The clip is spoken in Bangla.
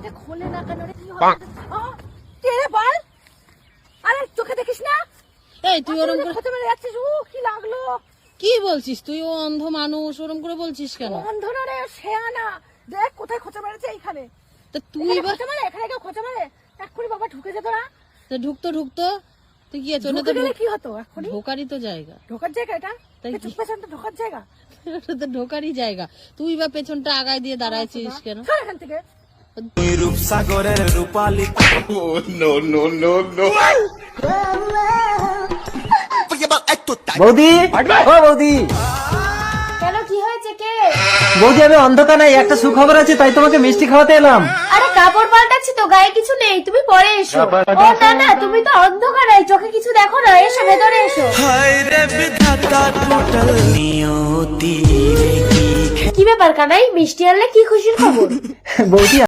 চোখে খোলে না কেন রে? কি হয় কে রে বল? আরে চোখে দেখিস না? এই তুই ওরম করে খোঁচা মেরে যাচ্ছিস। কি লাগলো? কি বলছিস? তুই ও অন্ধ মানুষ, ওরম করে বলছিস কেন? অন্ধ না রে, শেয়ানা। দেখ কোথায় খোঁচা মেরেছে, এইখানে। তা তুই বা খোঁচা মারে, এখানে কেউ খোঁচা মারে? এক্ষুনি বাবা ঢুকে যেত না? ঢুকতো তুই কি আছে? ঢুকে গেলে কি হতো এক্ষুনি? ঢোকারই তো জায়গা। ঢোকার জায়গা এটা? তাই কি? পেছনটা ঢোকার জায়গা? এটা তো ঢোকারই জায়গা। তুই বা পেছনটা আগায় দিয়ে দাঁড়াইছিস কেন? সর এখান থেকে। রূপসাগরের রূপালী বৌদি, ও বৌদি, কেন, কি হয়েছে? কে? বৌদি আমি অন্ধকার নাই, একটা সুখবর আছে, তাই তোমাকে মিষ্টি খাওয়াতে এলাম। আরে কাপড় পাল্টাচ্ছি তো, গায়ে কিছু নেই, তুমি পরে এসো। ও না না, তুমি তো অন্ধকারাই, চোখে কিছু দেখো না, এসো ভেতরে এসো। হায় রে বিধাতা টোটাল নিয়তি। কি ব্যাপার কানাই, মিষ্টি আনলে কি খুশির খবর? বৌদি